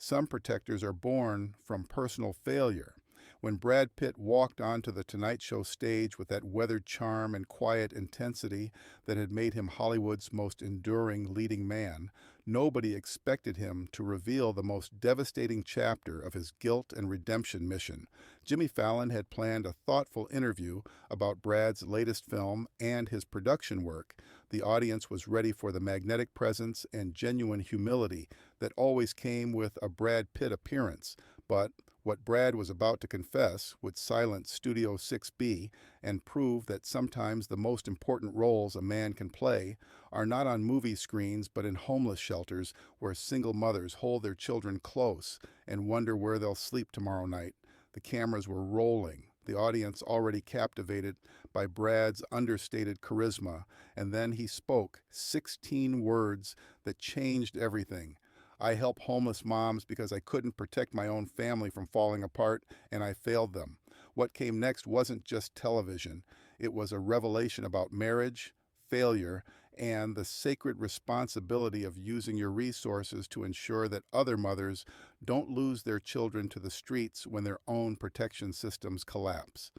Some protectors are born from personal failure. When Brad Pitt walked onto the Tonight Show stage with that weathered charm and quiet intensity that had made him Hollywood's most enduring leading man, nobody expected him to reveal the most devastating chapter of his guilt and redemption mission. Jimmy Fallon had planned a thoughtful interview about Brad's latest film and his production work. The audience was ready for the magnetic presence and genuine humility that always came with a Brad Pitt appearance, but what Brad was about to confess would silence Studio 6B and prove that sometimes the most important roles a man can play are not on movie screens but in homeless shelters where single mothers hold their children close and wonder where they'll sleep tomorrow night. The cameras were rolling, the audience already captivated by Brad's understated charisma, and then he spoke 16 words that changed everything. I help homeless moms because I couldn't protect my own family from falling apart, and I failed them. What came next wasn't just television. It was a revelation about marriage, failure, and the sacred responsibility of using your resources to ensure that other mothers don't lose their children to the streets when their own protection systems collapse.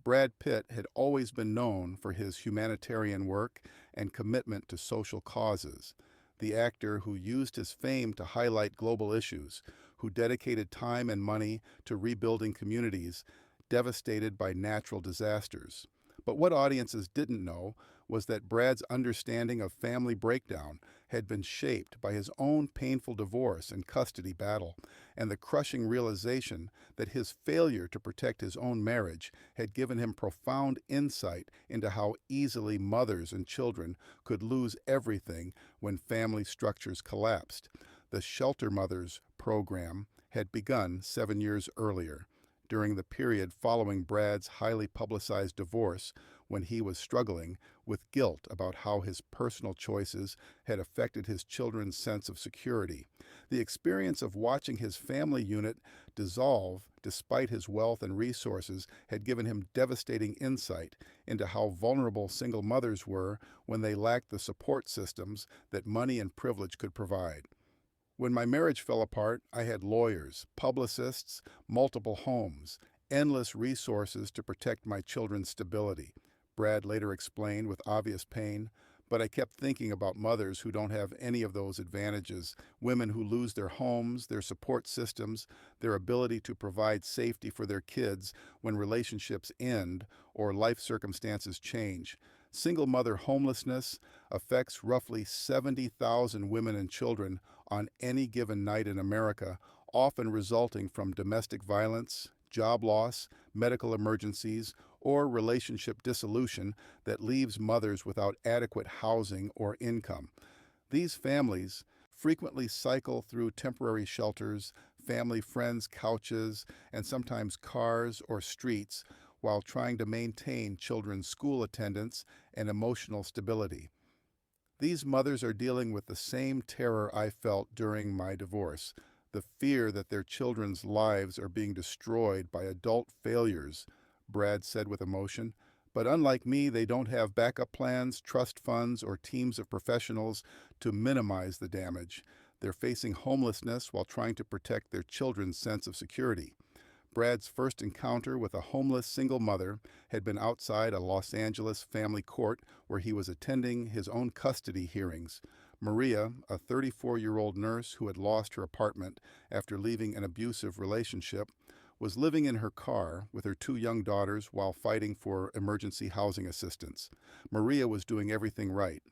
Brad Pitt had always been known for his humanitarian work and commitment to social causes. The actor who used his fame to highlight global issues, who dedicated time and money to rebuilding communities devastated by natural disasters. But what audiences didn't know was that Brad's understanding of family breakdown had been shaped by his own painful divorce and custody battle, and the crushing realization that his failure to protect his own marriage had given him profound insight into how easily mothers and children could lose everything when family structures collapsed. The Shelter Mothers program had begun 7 years earlier, during the period following Brad's highly publicized divorce, when he was struggling with guilt about how his personal choices had affected his children's sense of security. The experience of watching his family unit dissolve despite his wealth and resources had given him devastating insight into how vulnerable single mothers were when they lacked the support systems that money and privilege could provide. When my marriage fell apart, I had lawyers, publicists, multiple homes, endless resources to protect my children's stability. Brad later explained with obvious pain, but I kept thinking about mothers who don't have any of those advantages, women who lose their homes, their support systems, their ability to provide safety for their kids when relationships end or life circumstances change. Single mother homelessness affects roughly 70,000 women and children on any given night in America, often resulting from domestic violence, job loss, medical emergencies, or relationship dissolution that leaves mothers without adequate housing or income. These families frequently cycle through temporary shelters, family friends' couches, and sometimes cars or streets while trying to maintain children's school attendance and emotional stability. These mothers are dealing with the same terror I felt during my divorce, the fear that their children's lives are being destroyed by adult failures, Brad said with emotion. But unlike me, they don't have backup plans, trust funds, or teams of professionals to minimize the damage. They're facing homelessness while trying to protect their children's sense of security. Brad's first encounter with a homeless single mother had been outside a Los Angeles family court where he was attending his own custody hearings. Maria, a 34-year-old nurse who had lost her apartment after leaving an abusive relationship, was living in her car with her two young daughters while fighting for emergency housing assistance. Maria was doing everything right.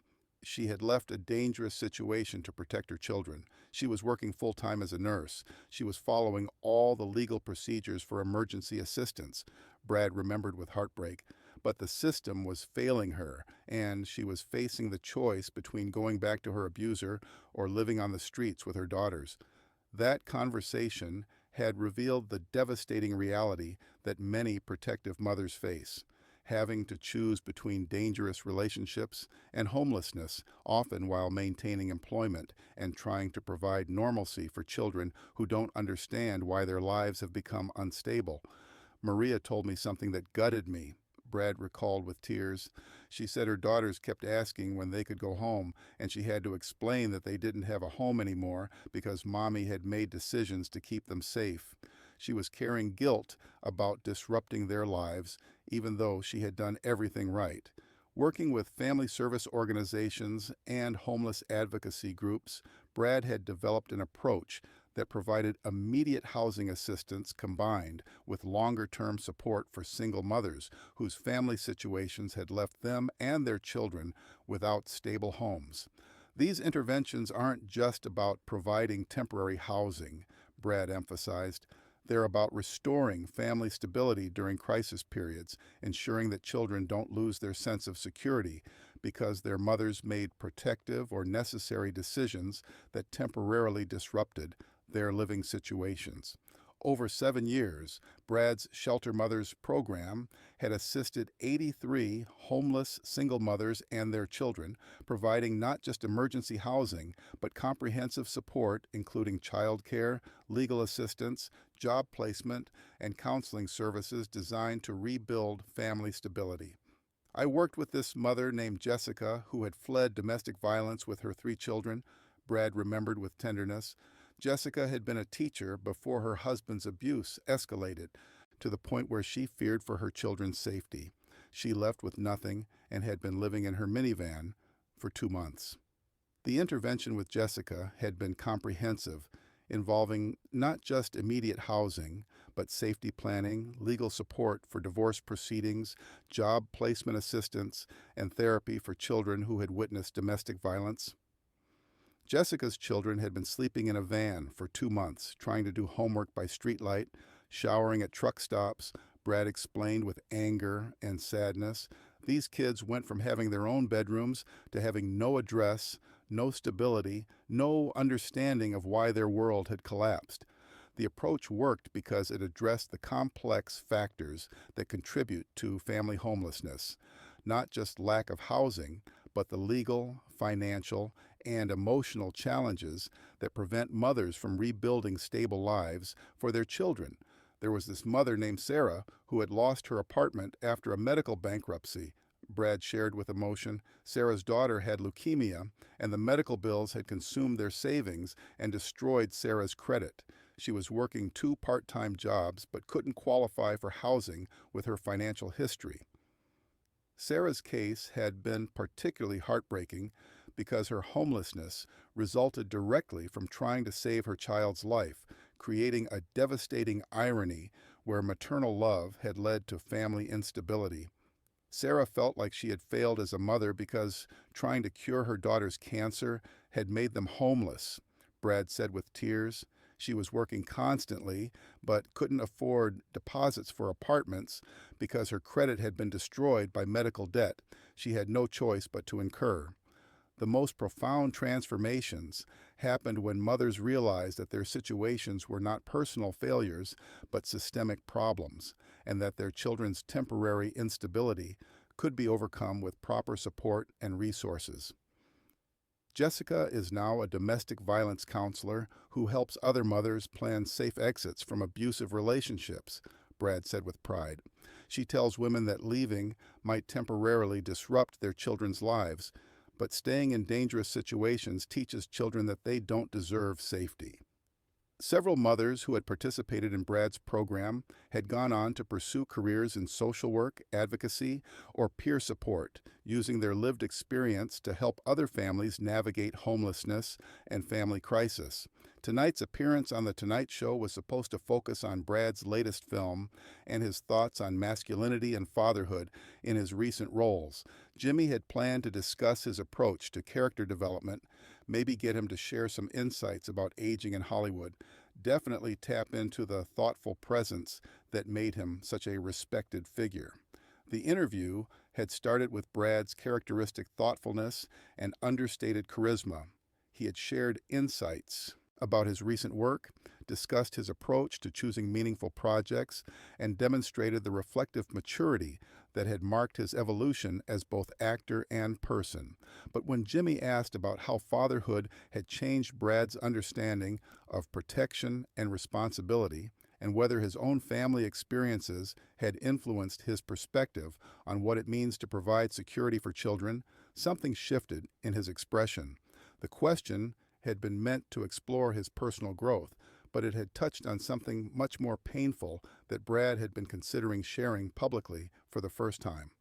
She had left a dangerous situation to protect her children. She was working full-time as a nurse. She was following all the legal procedures for emergency assistance, Brad remembered with heartbreak. But the system was failing her, and she was facing the choice between going back to her abuser or living on the streets with her daughters. That conversation had revealed the devastating reality that many protective mothers face, having to choose between dangerous relationships and homelessness, often while maintaining employment and trying to provide normalcy for children who don't understand why their lives have become unstable. Maria told me something that gutted me. Brad recalled with tears. She said her daughters kept asking when they could go home, and she had to explain that they didn't have a home anymore because Mommy had made decisions to keep them safe. She was carrying guilt about disrupting their lives, even though she had done everything right. Working with family service organizations and homeless advocacy groups, Brad had developed an approach that provided immediate housing assistance combined with longer-term support for single mothers whose family situations had left them and their children without stable homes. These interventions aren't just about providing temporary housing, Brad emphasized. They're about restoring family stability during crisis periods, ensuring that children don't lose their sense of security because their mothers made protective or necessary decisions that temporarily disrupted their living situations. Over 7 years, Brad's Shelter Mothers program had assisted 83 homeless single mothers and their children, providing not just emergency housing, but comprehensive support, including childcare, legal assistance, job placement, and counseling services designed to rebuild family stability. I worked with this mother named Jessica who had fled domestic violence with her 3 children, Brad remembered with tenderness. Jessica had been a teacher before her husband's abuse escalated to the point where she feared for her children's safety. She left with nothing and had been living in her minivan for 2 months. The intervention with Jessica had been comprehensive, involving not just immediate housing, but safety planning, legal support for divorce proceedings, job placement assistance, and therapy for children who had witnessed domestic violence. Jessica's children had been sleeping in a van for 2 months, trying to do homework by streetlight, showering at truck stops, Brad explained with anger and sadness. These kids went from having their own bedrooms to having no address, no stability, no understanding of why their world had collapsed. The approach worked because it addressed the complex factors that contribute to family homelessness, not just lack of housing, but the legal, financial, and emotional challenges that prevent mothers from rebuilding stable lives for their children. There was this mother named Sarah who had lost her apartment after a medical bankruptcy. Brad shared with emotion. Sarah's daughter had leukemia, and the medical bills had consumed their savings and destroyed Sarah's credit. She was working 2 part-time jobs but couldn't qualify for housing with her financial history. Sarah's case had been particularly heartbreaking because her homelessness resulted directly from trying to save her child's life, creating a devastating irony where maternal love had led to family instability. Sarah felt like she had failed as a mother because trying to cure her daughter's cancer had made them homeless, Brad said with tears. She was working constantly, but couldn't afford deposits for apartments because her credit had been destroyed by medical debt she had no choice but to incur. The most profound transformations happened when mothers realized that their situations were not personal failures, but systemic problems, and that their children's temporary instability could be overcome with proper support and resources. Jessica is now a domestic violence counselor who helps other mothers plan safe exits from abusive relationships, Brad said with pride. She tells women that leaving might temporarily disrupt their children's lives, but staying in dangerous situations teaches children that they don't deserve safety. Several mothers who had participated in Brad's program had gone on to pursue careers in social work, advocacy, or peer support, using their lived experience to help other families navigate homelessness and family crisis. Tonight's appearance on The Tonight Show was supposed to focus on Brad's latest film and his thoughts on masculinity and fatherhood in his recent roles. Jimmy had planned to discuss his approach to character development, maybe get him to share some insights about aging in Hollywood, definitely tap into the thoughtful presence that made him such a respected figure. The interview had started with Brad's characteristic thoughtfulness and understated charisma. He had shared insights about his recent work, discussed his approach to choosing meaningful projects, and demonstrated the reflective maturity that had marked his evolution as both actor and person. But when Jimmy asked about how fatherhood had changed Brad's understanding of protection and responsibility, and whether his own family experiences had influenced his perspective on what it means to provide security for children, something shifted in his expression. The question had been meant to explore his personal growth, but it had touched on something much more painful that Brad had been considering sharing publicly for the first time.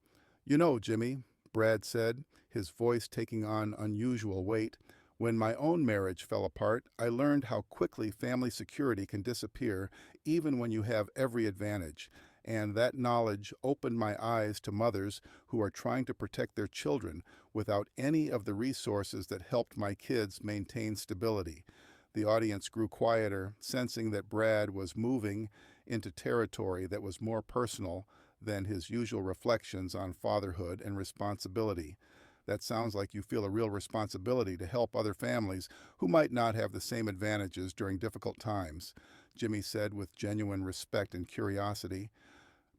"You know, Jimmy," Brad said, his voice taking on unusual weight, "when my own marriage fell apart, I learned how quickly family security can disappear even when you have every advantage. And that knowledge opened my eyes to mothers who are trying to protect their children without any of the resources that helped my kids maintain stability." The audience grew quieter, sensing that Brad was moving into territory that was more personal than his usual reflections on fatherhood and responsibility. "That sounds like you feel a real responsibility to help other families who might not have the same advantages during difficult times," Jimmy said with genuine respect and curiosity.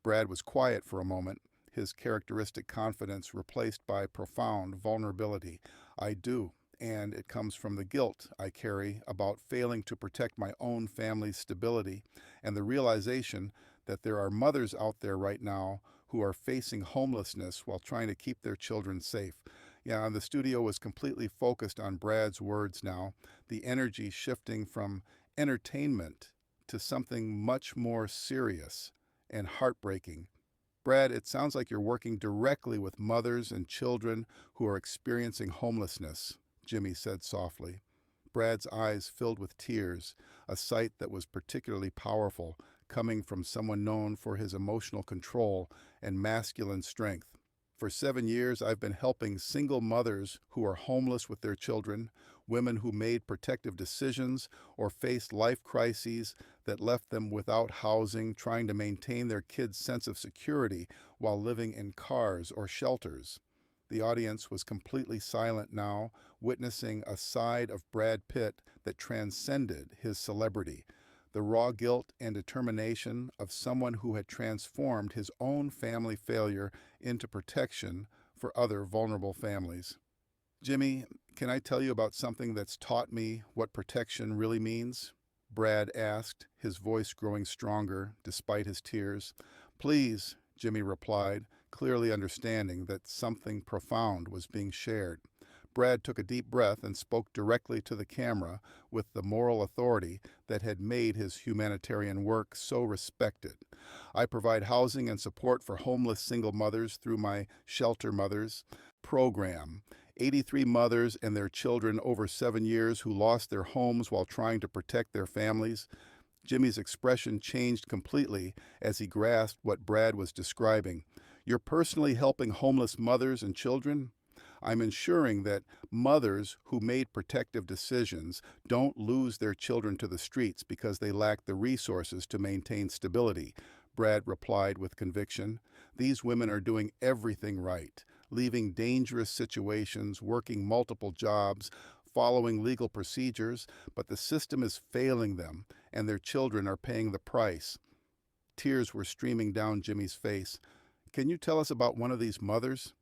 Brad was quiet for a moment, his characteristic confidence replaced by profound vulnerability. "I do, and it comes from the guilt I carry about failing to protect my own family's stability and the realization that there are mothers out there right now who are facing homelessness while trying to keep their children safe." Yeah, and the studio was completely focused on Brad's words now, the energy shifting from entertainment to something much more serious and heartbreaking. "Brad, it sounds like you're working directly with mothers and children who are experiencing homelessness," Jimmy said softly. Brad's eyes filled with tears, a sight that was particularly powerful, coming from someone known for his emotional control and masculine strength. "For 7 years, I've been helping single mothers who are homeless with their children, women who made protective decisions or faced life crises that left them without housing, trying to maintain their kids' sense of security while living in cars or shelters." The audience was completely silent now, witnessing a side of Brad Pitt that transcended his celebrity, the raw guilt and determination of someone who had transformed his own family failure into protection for other vulnerable families. "Jimmy, can I tell you about something that's taught me what protection really means?" Brad asked, his voice growing stronger despite his tears. "Please," Jimmy replied, clearly understanding that something profound was being shared. Brad took a deep breath and spoke directly to the camera with the moral authority that had made his humanitarian work so respected. "I provide housing and support for homeless single mothers through my Shelter Mothers program. 83 mothers and their children over 7 years who lost their homes while trying to protect their families." Jimmy's expression changed completely as he grasped what Brad was describing. "You're personally helping homeless mothers and children?" "I'm ensuring that mothers who made protective decisions don't lose their children to the streets because they lack the resources to maintain stability," Brad replied with conviction. "These women are doing everything right, leaving dangerous situations, working multiple jobs, following legal procedures, but the system is failing them, and their children are paying the price." Tears were streaming down Jimmy's face. "Can you tell us about one of these mothers?"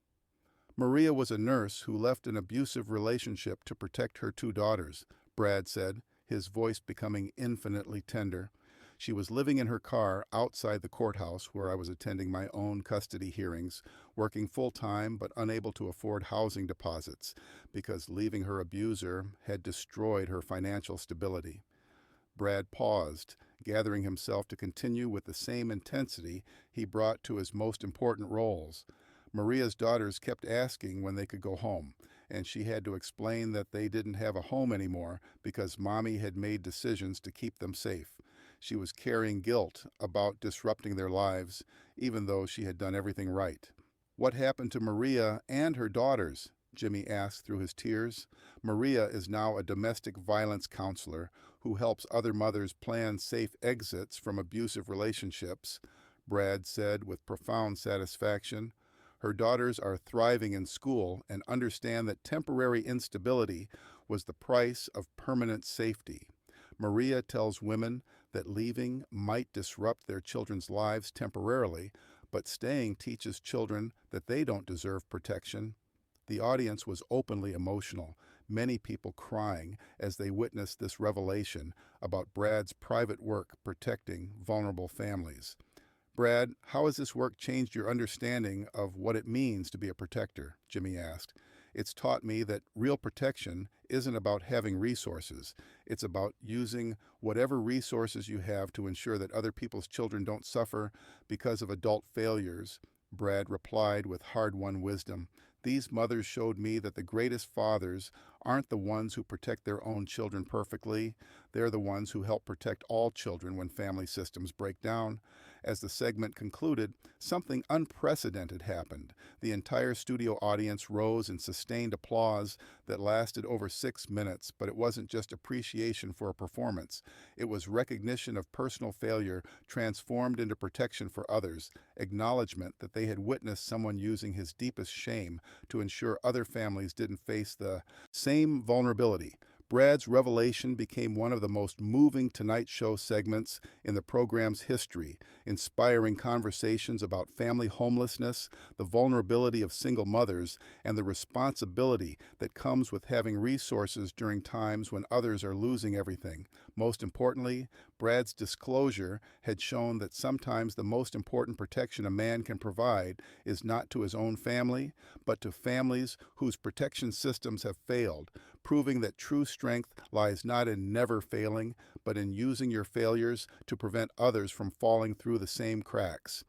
"Maria was a nurse who left an abusive relationship to protect her 2 daughters," Brad said, his voice becoming infinitely tender. "She was living in her car outside the courthouse where I was attending my own custody hearings, working full-time but unable to afford housing deposits because leaving her abuser had destroyed her financial stability." Brad paused, gathering himself to continue with the same intensity he brought to his most important roles. Maria's daughters kept asking when they could go home, and she had to explain that they didn't have a home anymore because Mommy had made decisions to keep them safe. She was carrying guilt about disrupting their lives, even though she had done everything right. "What happened to Maria and her daughters?" Jimmy asked through his tears. "Maria is now a domestic violence counselor who helps other mothers plan safe exits from abusive relationships," Brad said with profound satisfaction. "Her daughters are thriving in school and understand that temporary instability was the price of permanent safety. Maria tells women that leaving might disrupt their children's lives temporarily, but staying teaches children that they don't deserve protection." The audience was openly emotional, many people crying as they witnessed this revelation about Brad's private work protecting vulnerable families. Brad, how has this work changed your understanding of what it means to be a protector? Jimmy asked. It's taught me that real protection isn't about having resources. It's about using whatever resources you have to ensure that other people's children don't suffer because of adult failures. Brad replied with hard-won wisdom. These mothers showed me that the greatest fathers aren't the ones who protect their own children perfectly. They're the ones who help protect all children when family systems break down. As the segment concluded, something unprecedented happened. The entire studio audience rose in sustained applause that lasted over 6 minutes, but it wasn't just appreciation for a performance. It was recognition of personal failure transformed into protection for others, acknowledgement that they had witnessed someone using his deepest shame to ensure other families didn't face the same vulnerability. Brad's revelation became one of the most moving Tonight Show segments in the program's history, inspiring conversations about family homelessness, the vulnerability of single mothers, and the responsibility that comes with having resources during times when others are losing everything. Most importantly, Brad's disclosure had shown that sometimes the most important protection a man can provide is not to his own family, but to families whose protection systems have failed, proving that true strength lies not in never failing, but in using your failures to prevent others from falling through the same cracks.